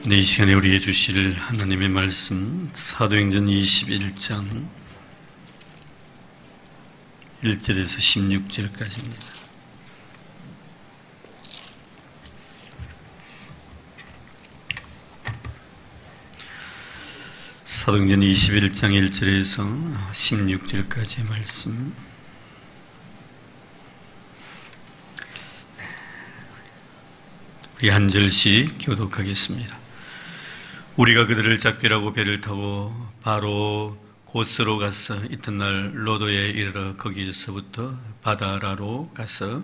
네, 이 시간에 우리에게 주실 하나님의 말씀 사도행전 21장 1절에서 16절까지입니다. 사도행전 21장 1절에서 16절까지의 말씀. 우리 한 절씩 교독하겠습니다. 우리가 그들을 잡기라고 배를 타고 바로 고스로 가서 이튿날 로도에 이르러 거기서부터 바다라로 가서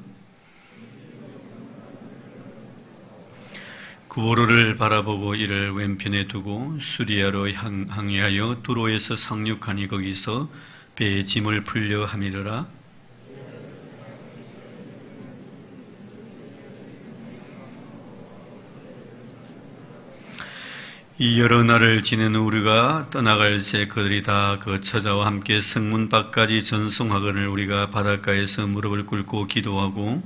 구보로를 바라보고 이를 왼편에 두고 수리아로 항해하여 두로에서 상륙하니 거기서 배의 짐을 풀려 함이르라. 이 여러 날을 지낸 우리가 떠나갈 새 그들이 다 그 처자와 함께 성문 밖까지 전송하거늘 우리가 바닷가에서 무릎을 꿇고 기도하고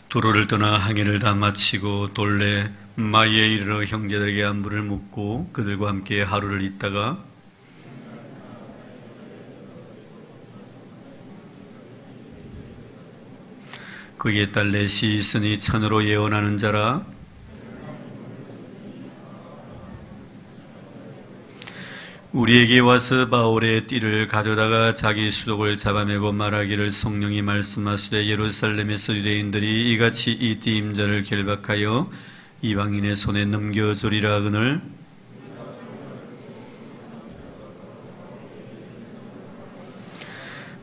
두로를 떠나 항해를 다 마치고 돌레 마이에 이르러 형제들에게 안부를 묻고 그들과 함께 하루를 있다가 그의 딸 넷이 있으니 천으로 예언하는 자라. 우리에게 와서 바울의 띠를 가져다가 자기 수독을 잡아매고 말하기를 성령이 말씀하시되 예루살렘에서 유대인들이 이같이 이 띠 임자를 결박하여 이방인의 손에 넘겨주리라 하거늘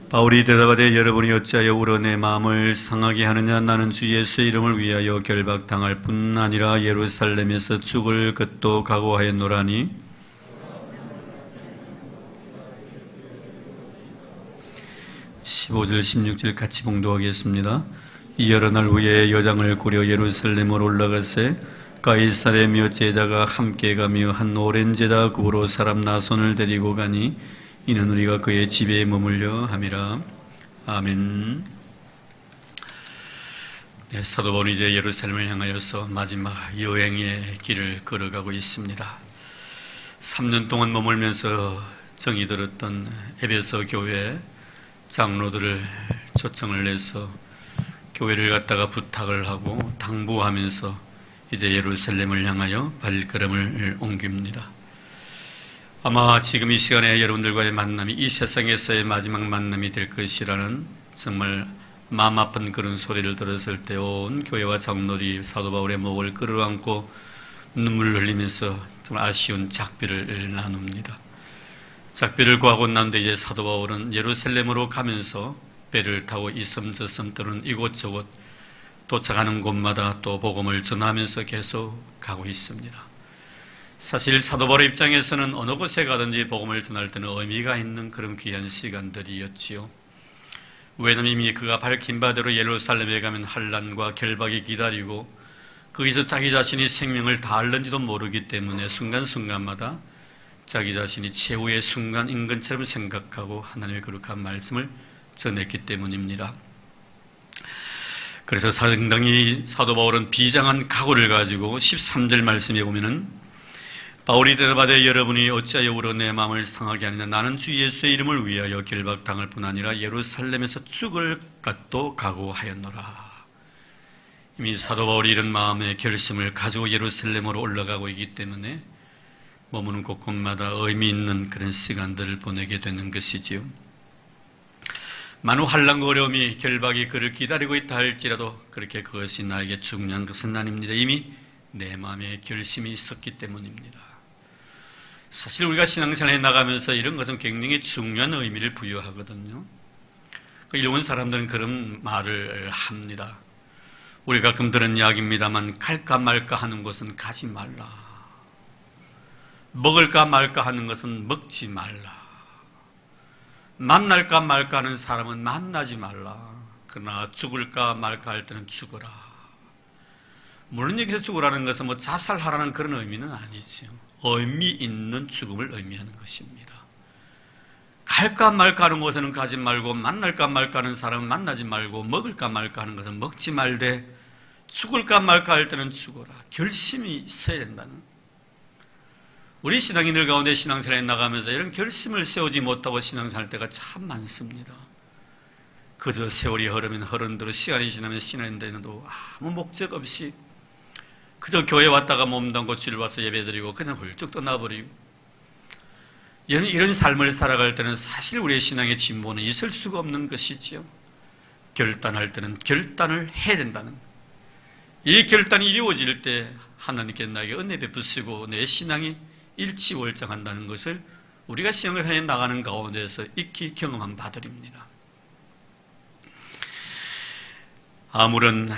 바울이 대답하되 여러분이 어찌하여 울어 내 마음을 상하게 하느냐. 나는 주 예수의 이름을 위하여 결박당할 뿐 아니라 예루살렘에서 죽을 것도 각오하였노라니. (15절) (16절) 같이 봉독하겠습니다. 이 여러 날 후에 여장을 꾸려 예루살렘으로 올라가세 가이사랴 몇 제자가 함께 가며 한 오랜 제자 구보로 사람 나손을 데리고 가니 이는 우리가 그의 집에 머물려 함이라. 아멘. 네, 사도 바울이 이제 예루살렘을 향하여서 마지막 여행의 길을 걸어가고 있습니다. 3년 동안 머물면서 정이 들었던 에베소 교회 장로들을 초청을 해서 교회를 갖다가 부탁을 하고 당부하면서 이제 예루살렘을 향하여 발걸음을 옮깁니다. 아마 지금 이 시간에 여러분들과의 만남이 이 세상에서의 마지막 만남이 될 것이라는 정말 마음 아픈 그런 소리를 들었을 때 온 교회와 장로들이 사도 바울의 목을 끌어안고 눈물을 흘리면서 정말 아쉬운 작별을 나눕니다. 작별을 구하고 난 뒤에 이제 사도 바울은 예루살렘으로 가면서 배를 타고 이 섬 저 섬 또는 이곳저곳 도착하는 곳마다 또 복음을 전하면서 계속 가고 있습니다. 사실 사도 바울의 입장에서는 어느 곳에 가든지 복음을 전할 때는 의미가 있는 그런 귀한 시간들이었지요. 왜냐하면 이미 그가 밝힌 바대로 예루살렘에 가면 환난과 결박이 기다리고 거기서 자기 자신이 생명을 다할는지도 모르기 때문에 순간순간마다 자기 자신이 최후의 순간인 것처럼 생각하고 하나님의 거룩한 말씀을 전했기 때문입니다. 그래서 상당히 사도 바울은 비장한 각오를 가지고 13절 말씀에 보면은 바울이 대답하되 여러분이 어찌하여 울어 내 마음을 상하게 하느냐. 나는 주 예수의 이름을 위하여 결박당할 뿐 아니라 예루살렘에서 죽을 것도 각오하였노라. 이미 사도 바울이 이런 마음의 결심을 가지고 예루살렘으로 올라가고 있기 때문에 머무는 곳곳마다 의미 있는 그런 시간들을 보내게 되는 것이지요. 많은 환난과 어려움이 결박이 그를 기다리고 있다 할지라도 그렇게 그것이 나에게 중요한 것은 아닙니다. 이미 내 마음에 결심이 있었기 때문입니다. 사실 우리가 신앙생활에 나가면서 이런 것은 굉장히 중요한 의미를 부여하거든요. 일본 사람들은 그런 말을 합니다. 우리가 가끔 들은 이야기입니다만 갈까 말까 하는 것은 가지 말라. 먹을까 말까 하는 것은 먹지 말라. 만날까 말까 하는 사람은 만나지 말라. 그러나 죽을까 말까 할 때는 죽어라. 물론 여기서 죽으라는 것은 뭐 자살하라는 그런 의미는 아니지요. 의미 있는 죽음을 의미하는 것입니다. 갈까 말까 하는 곳에는 가지 말고 만날까 말까 하는 사람은 만나지 말고 먹을까 말까 하는 것은 먹지 말되 죽을까 말까 할 때는 죽어라. 결심이 있어야 된다는. 우리 신앙인들 가운데 신앙생활에 나가면서 이런 결심을 세우지 못하고 신앙생활 할 때가 참 많습니다. 그저 세월이 흐르면 흐른 대로 시간이 지나면 신앙인들도 아무 목적 없이 그저 교회 왔다가 몸담고 주일 와서 예배드리고 그냥 훌쩍 떠나버리고 이런 삶을 살아갈 때는 사실 우리의 신앙의 진보는 있을 수가 없는 것이지요. 결단할 때는 결단을 해야 된다는, 이 결단이 이루어질 때 하나님께 나에게 은혜 베푸시고 내 신앙이 일치월장한다는 것을 우리가 신앙을 해 나가는 가운데서 익히 경험한 바들입니다. 아무런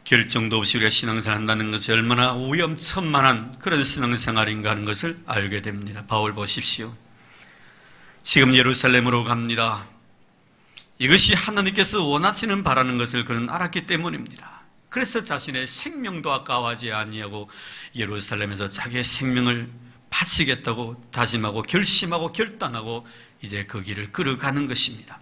결정도 없이 우리가 신앙생활을 한다는 것이 얼마나 위험천만한 그런 신앙생활인가 하는 것을 알게 됩니다. 바울 보십시오. 지금 예루살렘으로 갑니다. 이것이 하나님께서 원하시는 바라는 것을 그는 알았기 때문입니다. 그래서 자신의 생명도 아까워하지 아니하고 예루살렘에서 자기의 생명을 바치겠다고 다짐하고 결심하고 결단하고 이제 그 길을 걸어가는 것입니다.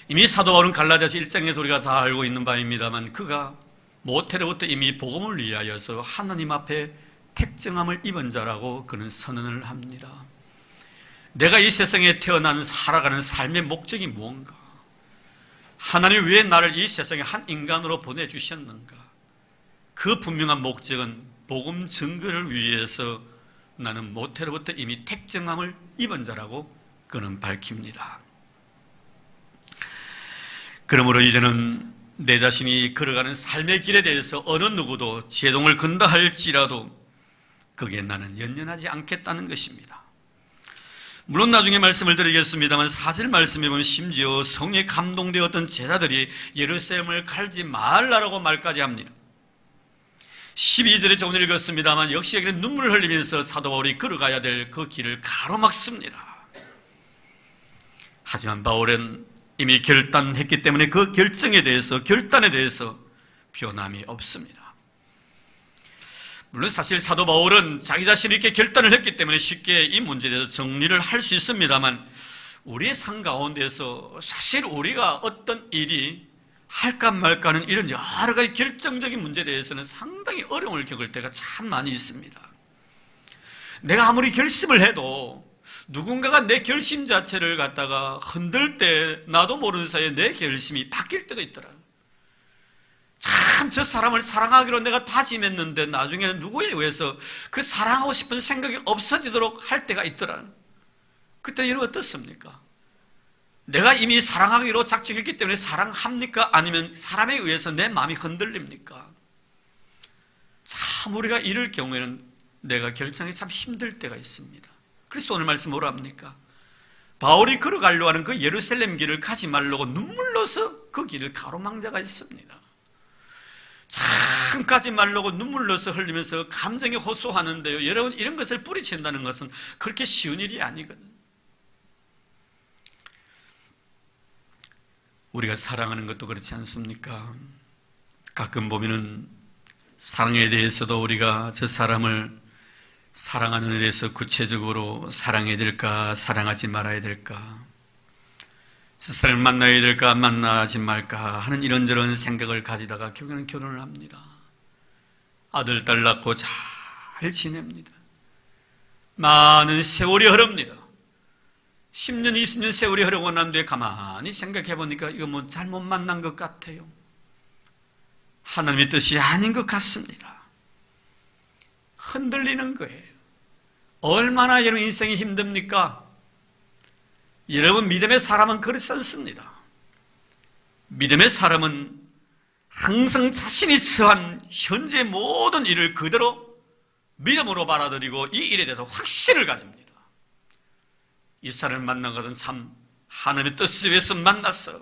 이미 사도 바울은 갈라디아서 1장에서 우리가 다 알고 있는 바입니다만 그가 모태로부터 이미 복음을 위하여서 하나님 앞에 택정함을 입은 자라고 그는 선언을 합니다. 내가 이 세상에 태어난 살아가는 삶의 목적이 무언가? 하나님 왜 나를 이 세상에 한 인간으로 보내주셨는가? 그 분명한 목적은 복음 증거를 위해서 나는 모태로부터 이미 택정함을 입은 자라고 그는 밝힙니다. 그러므로 이제는 내 자신이 걸어가는 삶의 길에 대해서 어느 누구도 제동을 건다 할지라도 거기에 나는 연연하지 않겠다는 것입니다. 물론 나중에 말씀을 드리겠습니다만 사실 말씀해 보면 심지어 성에 감동되었던 제자들이 예루살렘을 갈지 말라라고 말까지 합니다. 12절에 조금 읽었습니다만 역시 여기는 눈물을 흘리면서 사도 바울이 걸어가야 될 그 길을 가로막습니다. 하지만 바울은 이미 결단했기 때문에 그 결정에 대해서, 결단에 대해서 변함이 없습니다. 물론 사실 사도 바울은 자기 자신이 이렇게 결단을 했기 때문에 쉽게 이 문제에 대해서 정리를 할 수 있습니다만 우리의 삶 가운데서 사실 우리가 어떤 일이 할까 말까 하는 이런 여러 가지 결정적인 문제에 대해서는 상당히 어려움을 겪을 때가 참 많이 있습니다. 내가 아무리 결심을 해도 누군가가 내 결심 자체를 갖다가 흔들 때 나도 모르는 사이에 내 결심이 바뀔 때도 있더라. 참 저 사람을 사랑하기로 내가 다짐했는데 나중에는 누구에 의해서 그 사랑하고 싶은 생각이 없어지도록 할 때가 있더라. 그때 이런 어떻습니까? 내가 이미 사랑하기로 작정했기 때문에 사랑합니까? 아니면 사람에 의해서 내 마음이 흔들립니까? 참 우리가 이럴 경우에는 내가 결정이 참 힘들 때가 있습니다. 그래서 오늘 말씀 뭐라 합니까? 바울이 걸어가려고 하는 그 예루살렘 길을 가지 말라고 눈물로서 그 길을 가로막은 자가 있습니다. 참 가지 말라고 눈물로서 흘리면서 감정에 호소하는데요. 여러분 이런 것을 뿌리친다는 것은 그렇게 쉬운 일이 아니거든요. 우리가 사랑하는 것도 그렇지 않습니까? 가끔 보면은 사랑에 대해서도 우리가 저 사람을 사랑하는 일에서 구체적으로 사랑해야 될까, 사랑하지 말아야 될까, 저 사람을 만나야 될까, 만나지 말까 하는 이런저런 생각을 가지다가 결국에는 결혼을 합니다. 아들, 딸 낳고 잘 지냅니다. 많은 세월이 흐릅니다. 10년, 20년 세월이 흐르고 난 뒤에 가만히 생각해 보니까 이거 뭐 잘못 만난 것 같아요. 하나님의 뜻이 아닌 것 같습니다. 흔들리는 거예요. 얼마나 여러분 인생이 힘듭니까? 여러분 믿음의 사람은 그렇지 않습니다. 믿음의 사람은 항상 자신이 처한 현재 모든 일을 그대로 믿음으로 받아들이고 이 일에 대해서 확신을 가집니다. 이 사람을 만난 것은 참 하나님의 뜻을 위해서 만났어.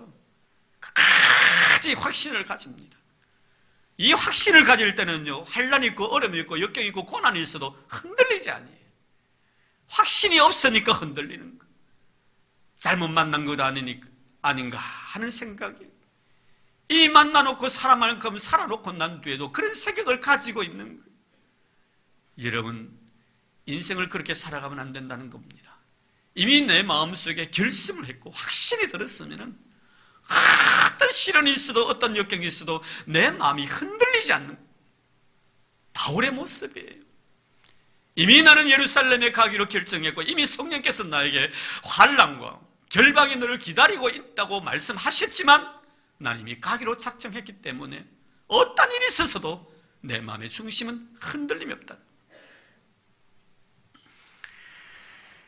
끝까지 확신을 가집니다. 이 확신을 가질 때는요, 환난이 있고 어려움이 있고 역경이 있고 고난이 있어도 흔들리지 않아요. 확신이 없으니까 흔들리는 거예요. 잘못 만난 것 아닌가 하는 생각이, 이 만나놓고 살아만큼 살아놓고 난 뒤에도 그런 생각을 가지고 있는 거예요. 여러분 인생을 그렇게 살아가면 안 된다는 겁니다. 이미 내 마음속에 결심을 했고 확신이 들었으면 어떤 시련이 있어도 어떤 역경이 있어도 내 마음이 흔들리지 않는 바울의 모습이에요. 이미 나는 예루살렘에 가기로 결정했고 이미 성령께서 나에게 환난과 결박이 너를 기다리고 있다고 말씀하셨지만 난 이미 가기로 작정했기 때문에 어떤 일이 있어서도 내 마음의 중심은 흔들림이 없다.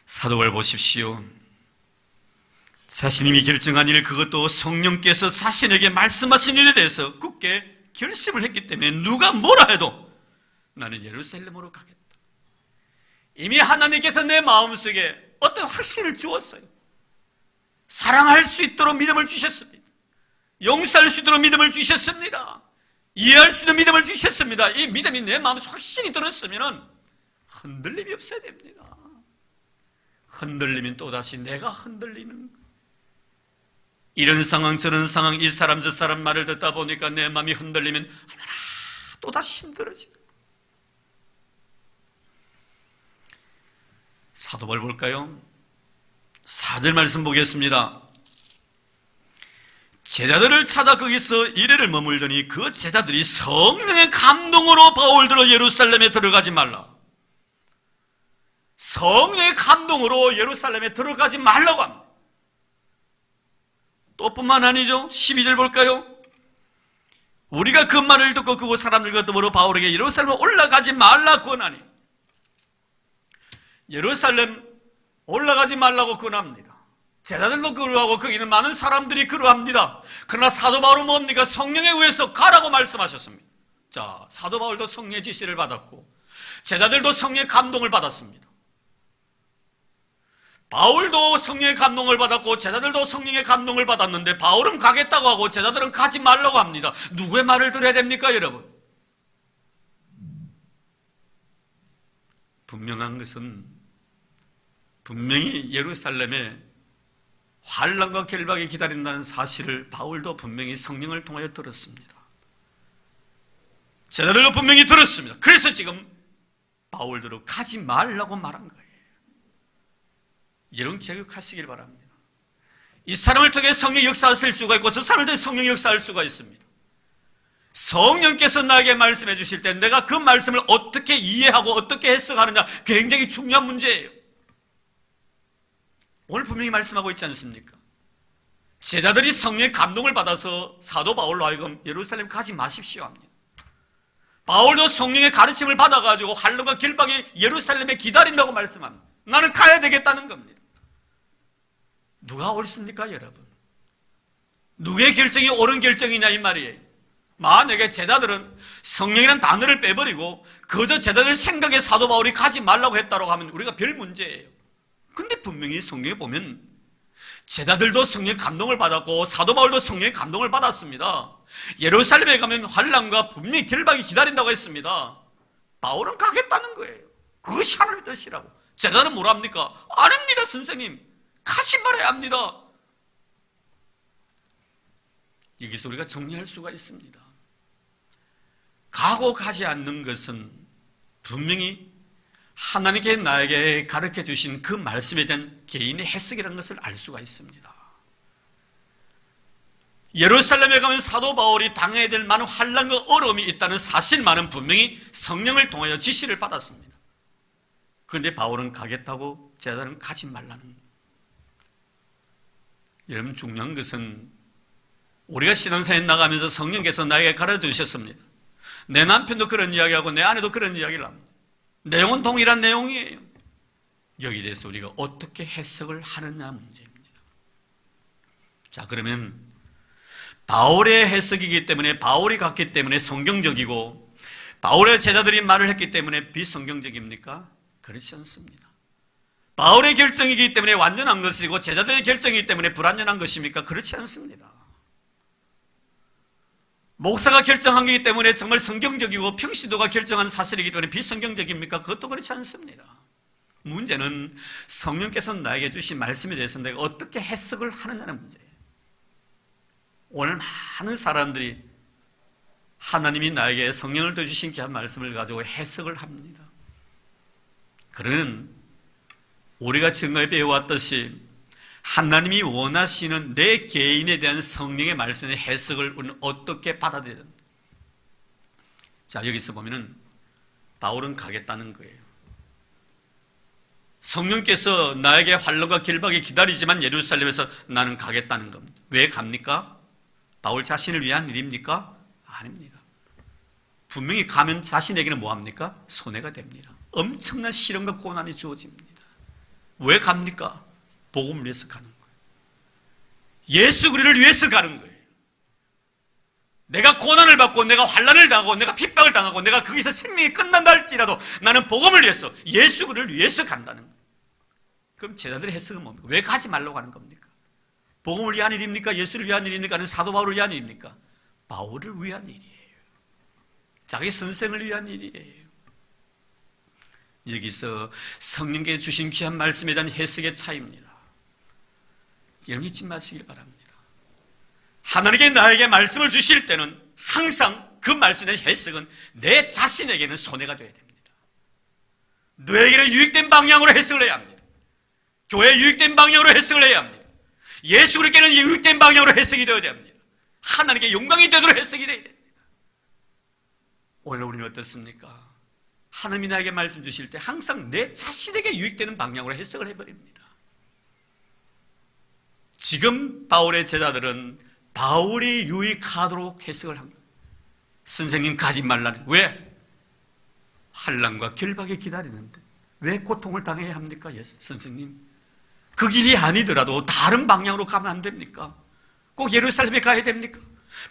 사도를 보십시오. 자신이 결정한 일, 그것도 성령께서 자신에게 말씀하신 일에 대해서 굳게 결심을 했기 때문에 누가 뭐라 해도 나는 예루살렘으로 가겠다. 이미 하나님께서 내 마음속에 어떤 확신을 주었어요. 사랑할 수 있도록 믿음을 주셨습니다. 용서할 수 있도록 믿음을 주셨습니다. 이해할 수 있는 믿음을 주셨습니다. 이 믿음이 내 마음속에 확신이 들었으면 흔들림이 없어야 됩니다. 흔들리면 또다시 내가 흔들리는 거예요. 이런 상황 저런 상황 이 사람 저 사람 말을 듣다 보니까 내 마음이 흔들리면 얼마나 또다시 힘들어지는 거예요. 사도바울 볼까요? 4절 말씀 보겠습니다. 제자들을 찾아 거기서 이래를 머물더니 그 제자들이 성령의 감동으로 바울들어 예루살렘에 들어가지 말라. 성령의 감동으로 예루살렘에 들어가지 말라고 합니다. 또 뿐만 아니죠. 12절 볼까요? 우리가 그 말을 듣고 그곳 사람들과 더불어 바울에게 예루살렘에 올라가지 말라 권하니. 예루살렘 올라가지 말라고 권합니다. 제자들도 그러하고 거기는 많은 사람들이 그러합니다. 그러나 사도 바울은 뭡니까? 성령에 의해서 가라고 말씀하셨습니다. 자, 사도 바울도 성령의 지시를 받았고 제자들도 성령의 감동을 받았습니다. 바울도 성령의 감동을 받았고 제자들도 성령의 감동을 받았는데 바울은 가겠다고 하고 제자들은 가지 말라고 합니다. 누구의 말을 들어야 됩니까, 여러분? 분명한 것은 분명히 예루살렘에 환난과 결박이 기다린다는 사실을 바울도 분명히 성령을 통하여 들었습니다. 제자들도 분명히 들었습니다. 그래서 지금 바울대로 가지 말라고 말한 거예요. 여러분 기억하시길 바랍니다. 이 사람을 통해 성령이 역사하실 수가 있고 저 사람을 통해 성령이 역사할 수가 있습니다. 성령께서 나에게 말씀해 주실 때 내가 그 말씀을 어떻게 이해하고 어떻게 해석하느냐 굉장히 중요한 문제예요. 오늘 분명히 말씀하고 있지 않습니까? 제자들이 성령의 감동을 받아서 사도 바울로 하여금 예루살렘 가지 마십시오 합니다. 바울도 성령의 가르침을 받아가지고 환난과 결박이 예루살렘에 기다린다고 말씀합니다. 나는 가야 되겠다는 겁니다. 누가 옳습니까, 여러분? 누구의 결정이 옳은 결정이냐 이 말이에요. 만약에 제자들은 성령이라는 단어를 빼버리고 그저 제자들 생각에 사도 바울이 가지 말라고 했다고 하면 우리가 별 문제예요. 근데 분명히 성경에 보면 제자들도 성령의 감동을 받았고 사도 바울도 성령의 감동을 받았습니다. 예루살렘에 가면 환난과 분명히 결박이 기다린다고 했습니다. 바울은 가겠다는 거예요. 그것이 하나님의 뜻이라고. 제자는 뭐라 합니까? 아닙니다, 선생님. 가지 말아야 합니다. 여기서 우리가 정리할 수가 있습니다. 가고 가지 않는 것은 분명히 하나님께 나에게 가르쳐 주신 그 말씀에 대한 개인의 해석이라는 것을 알 수가 있습니다. 예루살렘에 가면 사도 바울이 당해야 될 많은 환난과 어려움이 있다는 사실만은 분명히 성령을 통하여 지시를 받았습니다. 그런데 바울은 가겠다고 제자들은 가지 말라는 거예요. 여러분 중요한 것은 우리가 신앙생활에 나가면서 성령께서 나에게 가르쳐 주셨습니다. 내 남편도 그런 이야기하고 내 아내도 그런 이야기를 합니다. 내용은 동일한 내용이에요. 여기에 대해서 우리가 어떻게 해석을 하느냐 문제입니다. 자, 그러면 바울의 해석이기 때문에 바울이 갔기 때문에 성경적이고 바울의 제자들이 말을 했기 때문에 비성경적입니까? 그렇지 않습니다. 바울의 결정이기 때문에 완전한 것이고 제자들의 결정이기 때문에 불완전한 것입니까? 그렇지 않습니다. 목사가 결정한 것이기 때문에 정말 성경적이고 평신도가 결정한 사실이기 때문에 비성경적입니까? 그것도 그렇지 않습니다. 문제는 성령께서 나에게 주신 말씀에 대해서 내가 어떻게 해석을 하느냐는 문제예요. 오늘 많은 사람들이 하나님이 나에게 성령을 주신 귀한 말씀을 가지고 해석을 합니다. 그는 우리가 증거에 배워왔듯이 하나님이 원하시는 내 개인에 대한 성령의 말씀의 해석을 우리는 어떻게 받아들여야 됩니까? 자, 여기서 보면은 바울은 가겠다는 거예요. 성령께서 나에게 환난과 결박이 기다리지만 예루살렘에서 나는 가겠다는 겁니다. 왜 갑니까? 바울 자신을 위한 일입니까? 아닙니다. 분명히 가면 자신에게는 뭐합니까? 손해가 됩니다. 엄청난 시련과 고난이 주어집니다. 왜 갑니까? 복음을 위해서 가는 거예요. 예수 그리스도를 위해서 가는 거예요. 내가 고난을 받고 내가 환난을 당하고 내가 핍박을 당하고 내가 거기서 생명이 끝난다 할지라도 나는 복음을 위해서 예수 그리스도를 위해서 간다는 거예요. 그럼 제자들의 해석은 뭡니까? 왜 가지 말라고 하는 겁니까? 복음을 위한 일입니까? 예수를 위한 일입니까? 아니면 사도 바울을 위한 일입니까? 바울을 위한 일이에요. 자기 선생을 위한 일이에요. 여기서 성령께 주신 귀한 말씀에 대한 해석의 차이입니다. 여러분 잊지 마시길 바랍니다. 하나님께 나에게 말씀을 주실 때는 항상 그 말씀의 해석은 내 자신에게는 손해가 되어야 됩니다. 너에게는 유익된 방향으로 해석을 해야 합니다. 교회에 유익된 방향으로 해석을 해야 합니다. 예수 그리스도께는 유익된 방향으로 해석이 되어야 됩니다. 하나님께 영광이 되도록 해석이 되어야 됩니다. 오늘 우리는 어떻습니까? 하나님이 나에게 말씀 주실 때 항상 내 자신에게 유익되는 방향으로 해석을 해버립니다. 지금 바울의 제자들은 바울이 유익하도록 해석을 합니다. 선생님 가지 말라는. 왜? 환난과 결박이 기다리는데 왜 고통을 당해야 합니까? 선생님, 그 길이 아니더라도 다른 방향으로 가면 안 됩니까? 꼭 예루살렘에 가야 됩니까?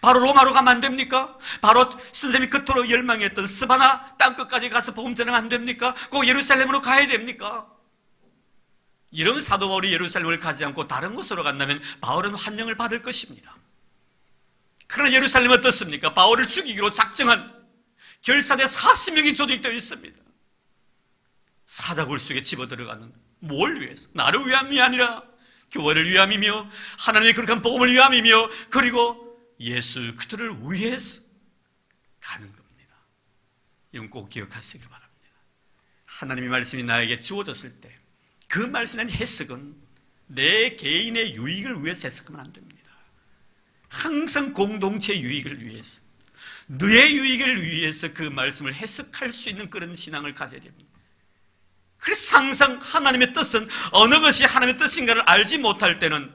바로 로마로 가면 안 됩니까? 바로 선생님이 그토록 열망했던 스바나 땅끝까지 가서 복음 전하면 안 됩니까? 꼭 예루살렘으로 가야 됩니까? 이런 사도 바울이 예루살렘을 가지 않고 다른 곳으로 간다면 바울은 환영을 받을 것입니다. 그러나 예루살렘은 어떻습니까? 바울을 죽이기로 작정한 결사대 40명이 조직되어 있습니다. 사자굴 속에 집어들어가는, 뭘 위해서? 나를 위함이 아니라 교회를 위함이며 하나님의 거룩한 복음을 위함이며 그리고 예수 그들을 위해서 가는 겁니다. 이건 꼭 기억하시길 바랍니다. 하나님의 말씀이 나에게 주어졌을 때 그 말씀에 대한 해석은 내 개인의 유익을 위해서 해석하면 안 됩니다. 항상 공동체 유익을 위해서, 너의 유익을 위해서 그 말씀을 해석할 수 있는 그런 신앙을 가져야 됩니다. 그래서 항상 하나님의 뜻은 어느 것이 하나님의 뜻인가를 알지 못할 때는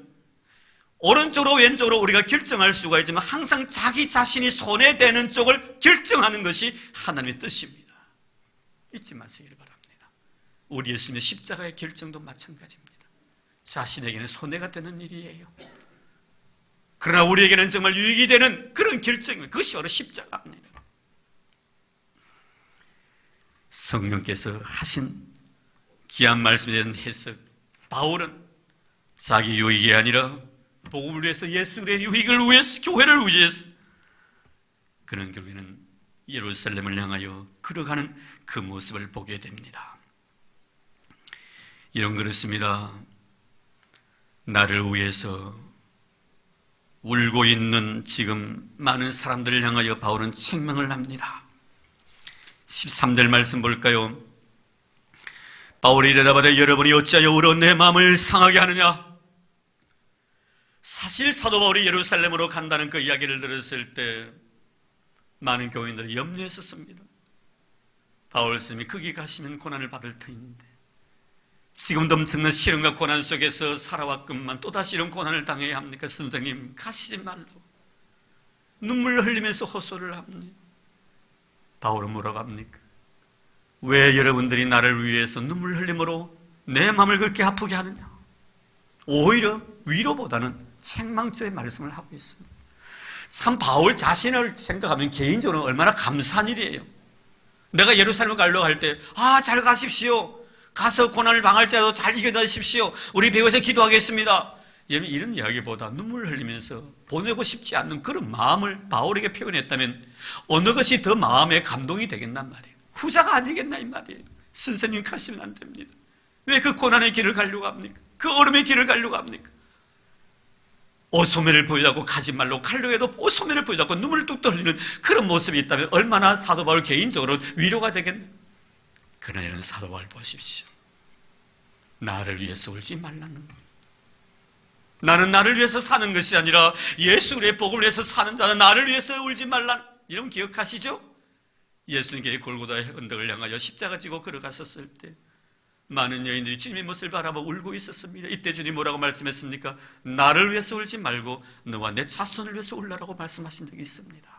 오른쪽으로 왼쪽으로 우리가 결정할 수가 있지만 항상 자기 자신이 손해되는 쪽을 결정하는 것이 하나님의 뜻입니다. 잊지 마시기를 바랍니다. 우리 예수님의 십자가의 결정도 마찬가지입니다. 자신에게는 손해가 되는 일이에요. 그러나 우리에게는 정말 유익이 되는 그런 결정입니다. 그것이 바로 십자가입니다. 성령께서 하신 귀한 말씀에 대한 해석, 바울은 자기 유익이 아니라 복음을 위해서, 예수의 유익을 위해서, 교회를 위해서 그는 결국에는 예루살렘을 향하여 걸어가는 그 모습을 보게 됩니다. 이런 그렇습니다. 나를 위해서 울고 있는 지금 많은 사람들을 향하여 바울은 책망을 합니다. 13절 말씀 볼까요? 바울이 대답하되 여러분이 어찌하여 울어 내 마음을 상하게 하느냐? 사실 사도 바울이 예루살렘으로 간다는 그 이야기를 들었을 때 많은 교인들이 염려했었습니다. 바울 스님이 거기 가시면 고난을 받을 터인데 지금도 엄청난 시련과 고난 속에서 살아왔건만 또다시 이런 고난을 당해야 합니까? 선생님 가시지 말라고 눈물을 흘리면서 호소를 합니다. 바울은 뭐라고 합니까? 왜 여러분들이 나를 위해서 눈물 흘림으로 내 마음을 그렇게 아프게 하느냐? 오히려 위로보다는 책망조의 말씀을 하고 있습니다. 참 바울 자신을 생각하면 개인적으로 얼마나 감사한 일이에요. 내가 예루살렘 가려고 할 때 잘 가십시오. 가서 고난을 당할지라도 잘 이겨내십시오. 우리 배우에서 기도하겠습니다. 이런 이야기보다 눈물을 흘리면서 보내고 싶지 않는 그런 마음을 바울에게 표현했다면 어느 것이 더 마음에 감동이 되겠단 말이에요. 후자가 아니겠나 이 말이에요. 선생님 가시면 안 됩니다. 왜 그 고난의 길을 가려고 합니까? 그 얼음의 길을 가려고 합니까? 오소매를 보여주고 가지 말고 가려고 해도 오소매를 보여주고 눈물을 뚝 흘리는 그런 모습이 있다면 얼마나 사도 바울 개인적으로 위로가 되겠나? 그러나 이런 사도 바울 보십시오. 나를 위해서 울지 말라는 거예요. 나는 나를 위해서 사는 것이 아니라 예수 그리스도의 복음을 위해서 사는 자는 나를 위해서 울지 말라. 이런 기억하시죠? 예수님께 골고다의 언덕을 향하여 십자가 지고 걸어갔었을 때 많은 여인들이 주님의 모습을 바라보고 울고 있었습니다. 이때 주님이 뭐라고 말씀했습니까? 나를 위해서 울지 말고 너와 내 자손을 위해서 울라라고 말씀하신 적이 있습니다.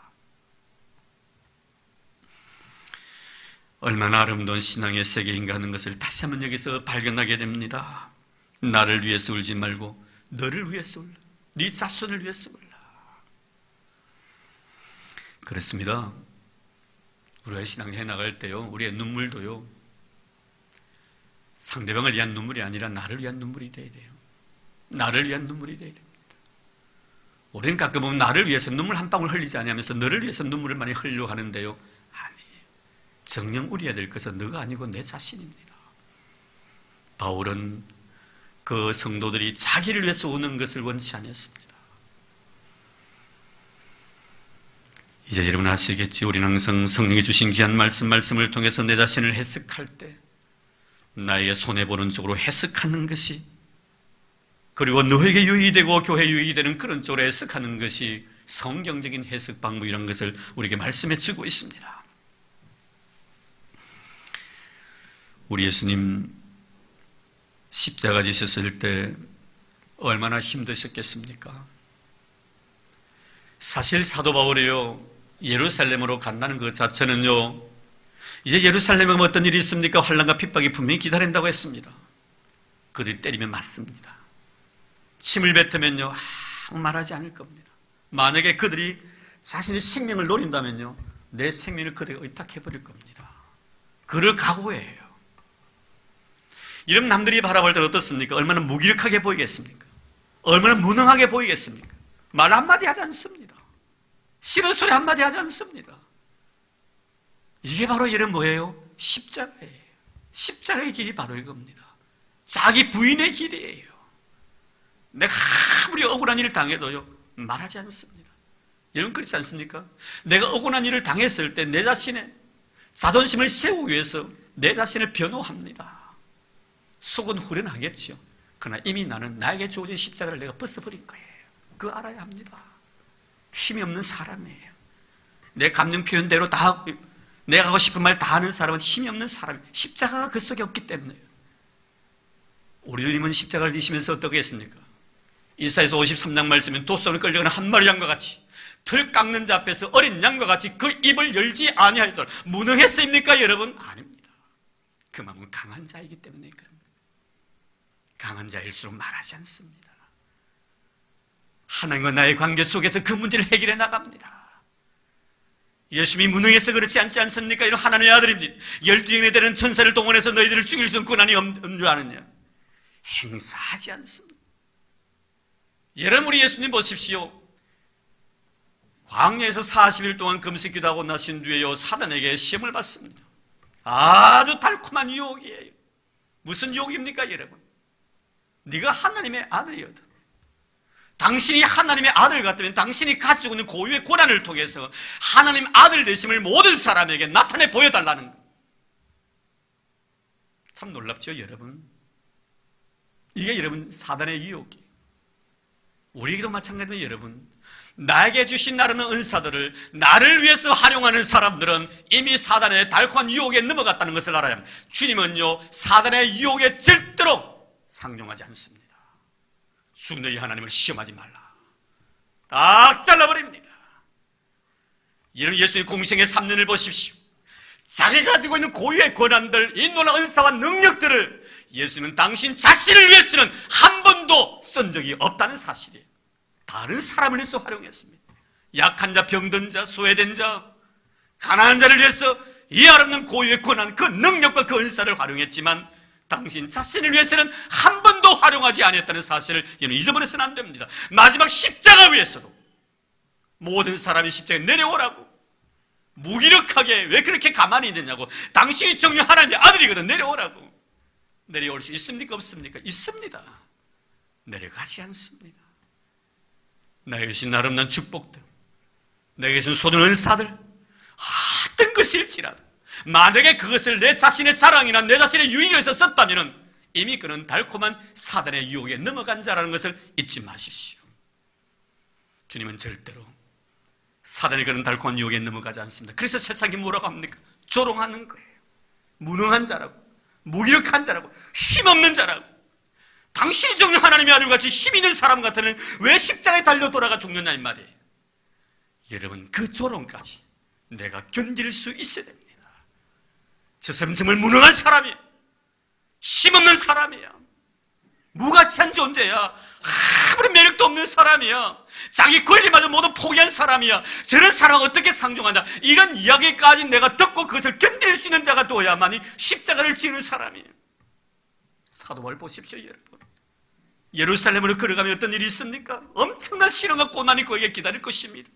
얼마나 아름다운 신앙의 세계인가 하는 것을 다시 한번 여기서 발견하게 됩니다. 나를 위해서 울지 말고 너를 위해서 울라. 네 자손을 위해서 울라. 그렇습니다. 우리가 신앙을 해나갈 때요, 우리의 눈물도요, 상대방을 위한 눈물이 아니라 나를 위한 눈물이 되어야 돼요. 나를 위한 눈물이 되어야 됩니다. 우리는 가끔 보면 나를 위해서 눈물 한 방울 흘리지 않으면서 너를 위해서 눈물을 많이 흘리려고 하는데요. 아니에요. 정녕 우려야 될 것은 너가 아니고 내 자신입니다. 바울은 그 성도들이 자기를 위해서 우는 것을 원치 않았습니다. 이제 여러분 아시겠지? 우리는 항상 성령이 주신 귀한 말씀을 통해서 내 자신을 해석할 때 나에게 손해보는 쪽으로 해석하는 것이, 그리고 너에게 유익이 되고 교회에 유익이 되는 그런 쪽으로 해석하는 것이 성경적인 해석 방법이라는 것을 우리에게 말씀해 주고 있습니다. 우리 예수님 십자가 지셨을 때 얼마나 힘드셨겠습니까? 사실 사도 바울이요, 예루살렘으로 간다는 것 자체는요, 이제 예루살렘에 어떤 일이 있습니까? 환난과 핍박이 분명히 기다린다고 했습니다. 그들이 때리면 맞습니다. 침을 뱉으면요, 아무 말하지 않을 겁니다. 만약에 그들이 자신의 생명을 노린다면요, 내 생명을 그들에게 의탁해버릴 겁니다. 그럴 각오예요. 이런 남들이 바라볼 때 어떻습니까? 얼마나 무기력하게 보이겠습니까? 얼마나 무능하게 보이겠습니까? 말 한마디 하지 않습니다. 싫은 소리 한마디 하지 않습니다. 이게 바로 이런 뭐예요? 십자가예요. 십자가의 길이 바로 이겁니다. 자기 부인의 길이에요. 내가 아무리 억울한 일을 당해도요, 말하지 않습니다. 여러분 그렇지 않습니까? 내가 억울한 일을 당했을 때 내 자신의 자존심을 세우기 위해서 내 자신을 변호합니다. 속은 후련하겠지요. 그러나 이미 나는 나에게 주어진 십자가를 내가 벗어버린 거예요. 그거 알아야 합니다. 힘이 없는 사람이에요. 내 감정 표현대로 다 하고, 내가 하고 싶은 말 다 하는 사람은 힘이 없는 사람이에요. 십자가가 그 속에 없기 때문에요. 우리 주님은 십자가를 지시면서 어떻게 했습니까? 이사야서 53장 말씀은 돛손을 끌려가는 한 마리 양과 같이, 틀 깎는 자 앞에서 어린 양과 같이 그 입을 열지 아니하였더라. 무능했습니까 여러분? 아닙니다. 그 마음은 강한 자이기 때문에 그럽니다. 강한 자일수록 말하지 않습니다. 하나님과 나의 관계 속에서 그 문제를 해결해 나갑니다. 예수님이 무능해서 그렇지 않지 않습니까? 이런 하나님의 아들입니다. 12인에 되는 천사를 동원해서 너희들을 죽일 수 있는 권한이 없는 줄 아느냐? 행사하지 않습니다. 여러분 우리 예수님 보십시오. 광야에서 40일 동안 금식기도 하고 나신 뒤에요, 사단에게 시험을 받습니다. 아주 달콤한 유혹이에요. 무슨 유혹입니까 여러분? 네가 하나님의 아들이거든. 당신이 하나님의 아들 같다면 당신이 가지고 있는 고유의 고난을 통해서 하나님 아들 되심을 모든 사람에게 나타내 보여달라는 것. 참 놀랍죠 여러분? 이게 여러분 사단의 유혹이에요. 우리에게도 마찬가지입니다 여러분. 나에게 주신 나라는 은사들을 나를 위해서 활용하는 사람들은 이미 사단의 달콤한 유혹에 넘어갔다는 것을 알아야 합니다. 주님은요, 사단의 유혹에 절대로 상종하지 않습니다. 주 너희 하나님을 시험하지 말라. 딱 잘라버립니다. 이런 예수의 공생의 3년을 보십시오. 자기가 가지고 있는 고유의 권한들, 이 놀라운 은사와 능력들을 예수님은 당신 자신을 위해서는 한 번도 쓴 적이 없다는 사실이에요. 다른 사람을 위해서 활용했습니다. 약한 자, 병든 자, 소외된 자, 가난한 자를 위해서 이 아름다운 고유의 권한, 그 능력과 그 은사를 활용했지만 당신 자신을 위해서는 한 번도 활용하지 않았다는 사실을 잊어버려서는 안 됩니다. 마지막 십자가 위에서도 모든 사람이 십자가에 내려오라고, 무기력하게 왜 그렇게 가만히 있느냐고, 당신이 정녕 하나님의 아들이거든, 내려오라고. 내려올 수 있습니까 없습니까? 있습니다. 내려가지 않습니다. 나에게 주신 아름다운 축복들, 내게 주신 소중한 은사들, 어떤 것일지라도 만약에 그것을 내 자신의 자랑이나 내 자신의 유익을 위해서 썼다면 이미 그는 달콤한 사단의 유혹에 넘어간 자라는 것을 잊지 마십시오. 주님은 절대로 사단이 그런 달콤한 유혹에 넘어가지 않습니다. 그래서 세상이 뭐라고 합니까? 조롱하는 거예요. 무능한 자라고, 무기력한 자라고, 힘없는 자라고. 당신이 정녕 하나님의 아들같이 힘 있는 사람 같으면 왜 십자가에 달려 돌아가 죽느냐 이 말이에요. 여러분, 그 조롱까지 내가 견딜 수 있어야 됩니다. 저 사람 정말 무능한 사람이에요. 힘없는 사람이야. 무가치한 존재야. 아무런 매력도 없는 사람이야. 자기 권리마저 모두 포기한 사람이야. 저런 사람을 어떻게 상종하냐. 이런 이야기까지 내가 듣고 그것을 견딜 수 있는 자가 되어야만이 십자가를 지는 사람이에요. 사도바울 보십시오, 여러분. 예루살렘으로 걸어가면 어떤 일이 있습니까? 엄청난 시련과 고난이 그에게 기다릴 것입니다.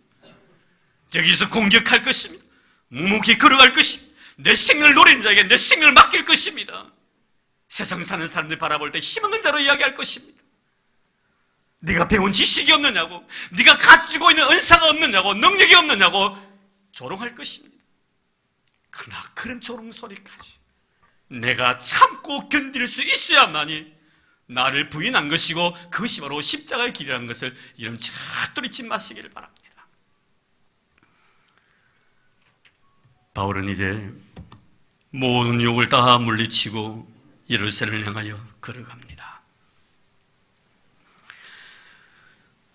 여기서 공격할 것입니다. 묵묵히 걸어갈 것입니다. 내 생명을 노리는 자에게 내 생명을 맡길 것입니다. 세상 사는 사람들 바라볼 때 힘없는 자로 이야기할 것입니다. 네가 배운 지식이 없느냐고, 네가 가지고 있는 은사가 없느냐고, 능력이 없느냐고 조롱할 것입니다. 그러나 그런 조롱 소리까지 내가 참고 견딜 수 있어야만이 나를 부인한 것이고 그것이 바로 십자가의 길이라는 것을 여러분 절대로 잊지 마시기를 바랍니다. 바울은 이제 모든 욕을 다 물리치고 예루살렘을 향하여 걸어갑니다.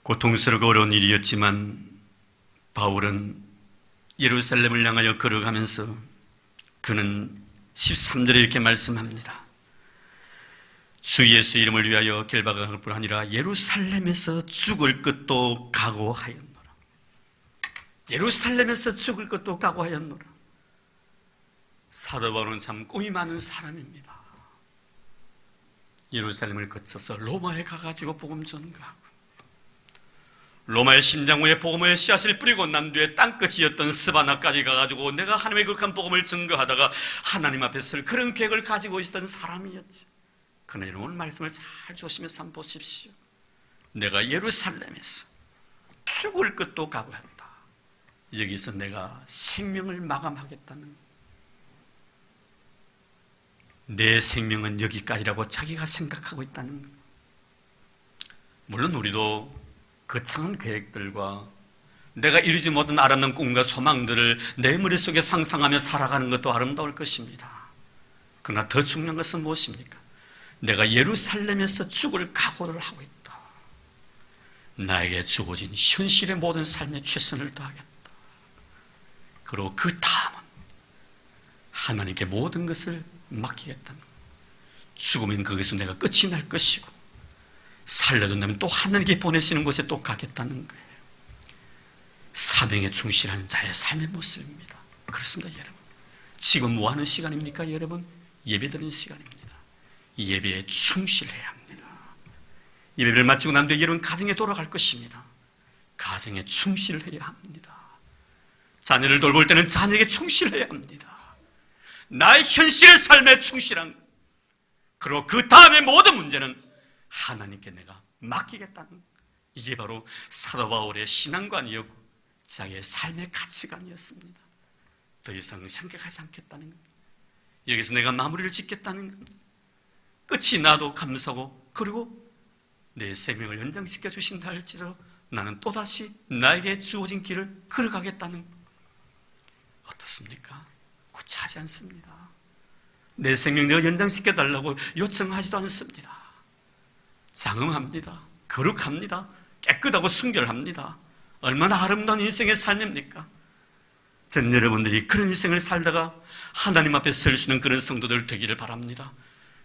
고통스럽고 어려운 일이었지만 바울은 예루살렘을 향하여 걸어가면서 그는 13절에 이렇게 말씀합니다. 주 예수 이름을 위하여 결박할 뿐 아니라 예루살렘에서 죽을 것도 각오하였노라. 예루살렘에서 죽을 것도 각오하였노라. 사도 바울은 참 꿈이 많은 사람입니다. 예루살렘을 거쳐서 로마에 가가지고 복음 전가하고 로마의 심장부에 복음의 씨앗을 뿌리고 난 뒤에 땅끝이었던 스바나까지 가가지고 내가 하나님의 거룩한 복음을 증거하다가 하나님 앞에 설 그런 계획을 가지고 있었던 사람이었지. 그러나 오늘 말씀을 잘 조심해서 한번 보십시오. 내가 예루살렘에서 죽을 것도 각오했다. 여기서 내가 생명을 마감하겠다는, 내 생명은 여기까지라고 자기가 생각하고 있다는 것. 물론 우리도 거창한 계획들과 내가 이루지 못한 아름다운 꿈과 소망들을 내 머릿속에 상상하며 살아가는 것도 아름다울 것입니다. 그러나 더 중요한 것은 무엇입니까? 내가 예루살렘에서 죽을 각오를 하고 있다. 나에게 주어진 현실의 모든 삶에 최선을 다하겠다. 그리고 그 다음은 하나님께 모든 것을 맡기겠다는 것. 죽으면 거기서 내가 끝이 날 것이고 살려둔다면 또 하나님께 보내시는 곳에 또 가겠다는 거예요. 사명에 충실한 자의 삶의 모습입니다. 그렇습니다, 여러분. 지금 뭐 하는 시간입니까, 여러분? 예배드리는 시간입니다. 예배에 충실해야 합니다. 예배를 마치고 난 뒤에 여러분 가정에 돌아갈 것입니다. 가정에 충실해야 합니다. 자녀를 돌볼 때는 자녀에게 충실해야 합니다. 나의 현실의 삶에 충실한, 그리고 그 다음에 모든 문제는 하나님께 내가 맡기겠다는, 이게 바로 사도 바울의 신앙관이었고 자기의 삶의 가치관이었습니다. 더 이상 생각하지 않겠다는 겁니다. 여기서 내가 마무리를 짓겠다는 겁니다. 끝이 나도 감사하고, 그리고 내 생명을 연장시켜 주신다 할지라도 나는 또다시 나에게 주어진 길을 걸어가겠다는 겁니다. 어떻습니까? 구차하지 않습니다. 내 생명을 연장시켜달라고 요청하지도 않습니다. 장엄합니다. 거룩합니다. 깨끗하고 순결합니다. 얼마나 아름다운 인생의 삶입니까? 전 여러분들이 그런 인생을 살다가 하나님 앞에 설 수 있는 그런 성도들 되기를 바랍니다.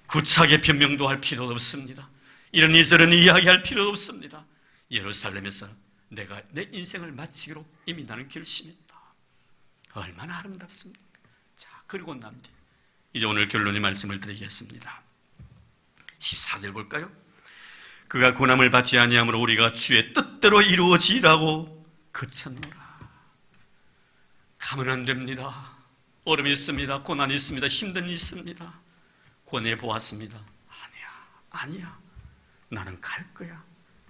구차하게 변명도 할 필요도 없습니다. 이런 저런 이야기할 필요도 없습니다. 예루살렘에서 내가 내 인생을 마치기로 이미 나는 결심했다. 얼마나 아름답습니까? 자, 그리고 난 뒤 이제 오늘 결론의 말씀을 드리겠습니다. 14절 볼까요? 그가 고난을 받지 아니함으로 우리가 주의 뜻대로 이루어지라고 그쳤노라. 가면 안 됩니다. 어려움이 있습니다. 고난이 있습니다. 힘든 일이 있습니다. 권해 보았습니다. 아니야. 나는 갈 거야.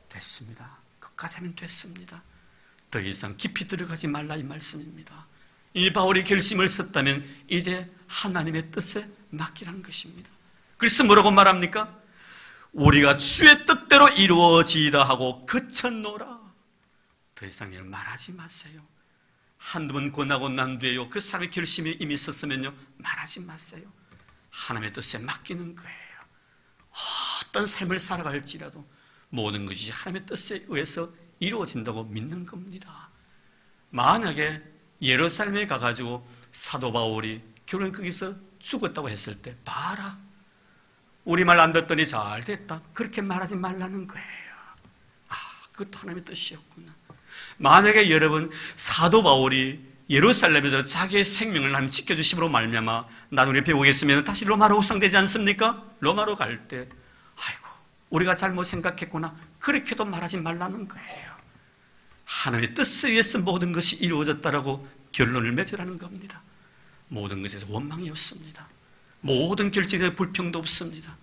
됐습니다. 끝까지 하면 됐습니다. 더 이상 깊이 들어가지 말라 이 말씀입니다. 이 바울이 결심을 썼다면 이제 하나님의 뜻에 맡기라는 것입니다. 그래서 뭐라고 말합니까? 우리가 주의 뜻대로 이루어지이다 하고 그쳤노라. 더 이상 이런 말하지 마세요. 한두 번 권하고 난 뒤에요, 그 사람의 결심이 이미 있었으면요, 말하지 마세요. 하나님의 뜻에 맡기는 거예요. 어떤 삶을 살아갈지라도 모든 것이 하나님의 뜻에 의해서 이루어진다고 믿는 겁니다. 만약에 예루살렘에 가가지고 사도 바울이 결혼 거기서 죽었다고 했을 때, 봐라, 우리 말 안 듣더니 잘 됐다, 그렇게 말하지 말라는 거예요. 그것도 하나님의 뜻이었구나. 만약에 여러분, 사도 바울이 예루살렘에서 자기의 생명을 하나님 지켜주심으로 말미암아 나중에 배우겠으면 다시 로마로 옥상되지 않습니까? 로마로 갈 때, 아이고, 우리가 잘못 생각했구나, 그렇게도 말하지 말라는 거예요. 하나님의 뜻에 의해서 모든 것이 이루어졌다라고 결론을 맺으라는 겁니다. 모든 것에서 원망이 없습니다. 모든 결정에 불평도 없습니다.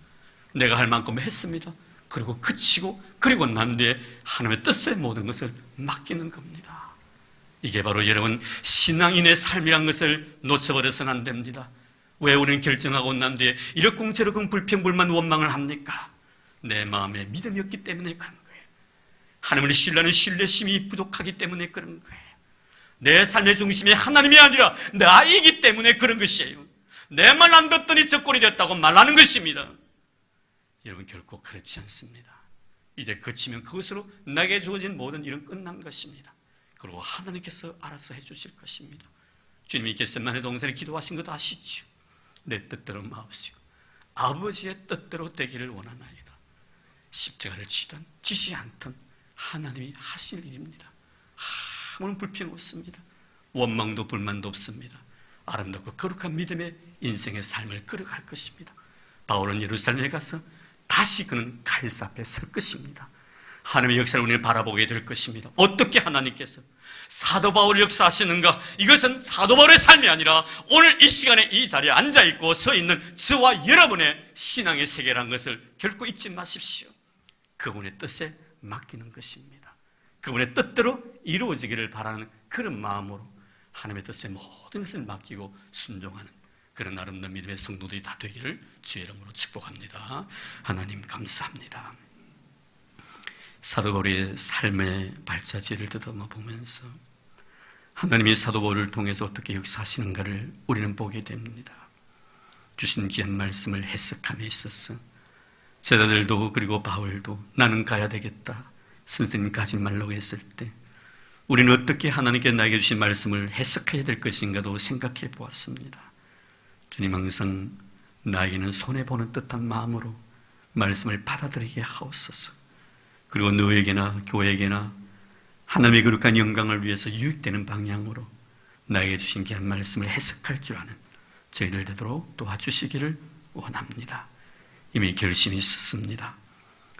내가 할 만큼 했습니다. 그리고 그치고, 그리고 난 뒤에 하나님의 뜻에 모든 것을 맡기는 겁니다. 이게 바로 여러분, 신앙인의 삶이란 것을 놓쳐버려서는 안 됩니다. 왜 우리는 결정하고 난 뒤에 이러쿵저러쿵 불평불만 원망을 합니까? 내 마음에 믿음이 없기 때문에 그런 거예요. 하나님을 신뢰하는 신뢰심이 부족하기 때문에 그런 거예요. 내 삶의 중심이 하나님이 아니라 나이기 때문에 그런 것이에요. 내 말 안 듣더니 저 꼴이 됐다고 말하는 것입니다. 여러분, 결코 그렇지 않습니다. 이제 그치면 그것으로 나에게 주어진 모든 일은 끝난 것입니다. 그리고 하나님께서 알아서 해주실 것입니다. 주님이 겟세마네 동산에 기도하신 것도 아시지요. 내 뜻대로 마옵시고 아버지의 뜻대로 되기를 원하나이다. 십자가를 지든 지지 않든 하나님이 하실 일입니다. 아무런 불평 없습니다. 원망도 불만도 없습니다. 아름답고 거룩한 믿음의 인생의 삶을 끌어갈 것입니다. 바울은 예루살렘에 가서 다시 그는 가이사 앞에 설 것입니다. 하나님의 역사를 우리는 바라보게 될 것입니다. 어떻게 하나님께서 사도 바울을 역사하시는가? 이것은 사도 바울의 삶이 아니라 오늘 이 시간에 이 자리에 앉아있고 서 있는 저와 여러분의 신앙의 세계라는 것을 결코 잊지 마십시오. 그분의 뜻에 맡기는 것입니다. 그분의 뜻대로 이루어지기를 바라는 그런 마음으로 하나님의 뜻에 모든 것을 맡기고 순종하는 그런 아름다운 믿음의 성도들이 다 되기를 주의 이름으로 축복합니다. 하나님 감사합니다. 사도 바울의 삶의 발자취를 더듬어 보면서 하나님이 사도 바울을 통해서 어떻게 역사하시는가를 우리는 보게 됩니다. 주신 귀한 말씀을 해석함에 있어서 제자들도 그리고 바울도 나는 가야 되겠다, 선생님 가지 말라고 했을 때 우리는 어떻게 하나님께 나에게 주신 말씀을 해석해야 될 것인가도 생각해 보았습니다. 주님 항상 나에게는 손해보는 듯한 마음으로 말씀을 받아들이게 하옵소서. 그리고 너에게나 교회에게나 하나님의 거룩한 영광을 위해서 유익되는 방향으로 나에게 주신 귀한 말씀을 해석할 줄 아는 저희들 되도록 도와주시기를 원합니다. 이미 결심이 있었습니다.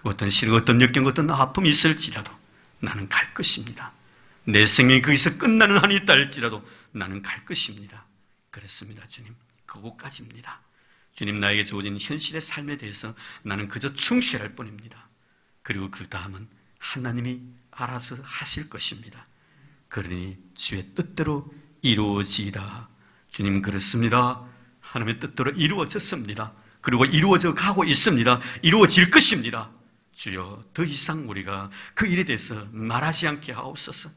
어떤 시련, 어떤 역경, 어떤 아픔이 있을지라도 나는 갈 것입니다. 내 생명이 거기서 끝나는 한이 있다 할지라도 나는 갈 것입니다. 그렇습니다. 주님, 그곳까지입니다. 주님, 나에게 주어진 현실의 삶에 대해서 나는 그저 충실할 뿐입니다. 그리고 그 다음은 하나님이 알아서 하실 것입니다. 그러니 주의 뜻대로 이루어지이다. 주님, 그렇습니다. 하나님의 뜻대로 이루어졌습니다. 그리고 이루어져 가고 있습니다. 이루어질 것입니다. 주여, 더 이상 우리가 그 일에 대해서 말하지 않게 하옵소서.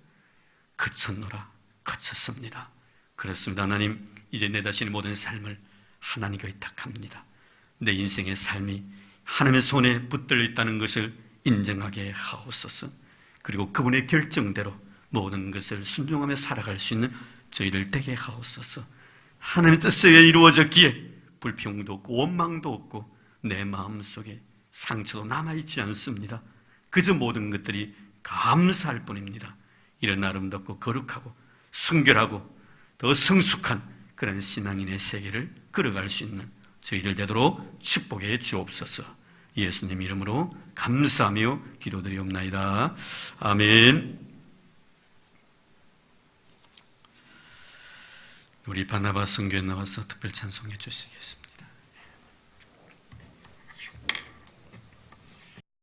그쳤노라, 그쳤습니다. 그렇습니다. 하나님, 이제 내 자신의 모든 삶을 하나님께 의탁합니다. 내 인생의 삶이 하나님의 손에 붙들려 있다는 것을 인정하게 하옵소서. 그리고 그분의 결정대로 모든 것을 순종하며 살아갈 수 있는 저희를 되게 하옵소서. 하나님의 뜻에 이루어졌기에 불평도 없고 원망도 없고 내 마음속에 상처도 남아있지 않습니다. 그저 모든 것들이 감사할 뿐입니다. 이런 아름답고 거룩하고 순결하고 더 성숙한 그런 신앙인의 세계를 걸어갈 수 있는 저희들 되도록 축복해 주옵소서. 예수님 이름으로 감사하며 기도드리옵나이다. 아멘. 우리 바나바 선교에 나와서 특별 찬송해 주시겠습니다.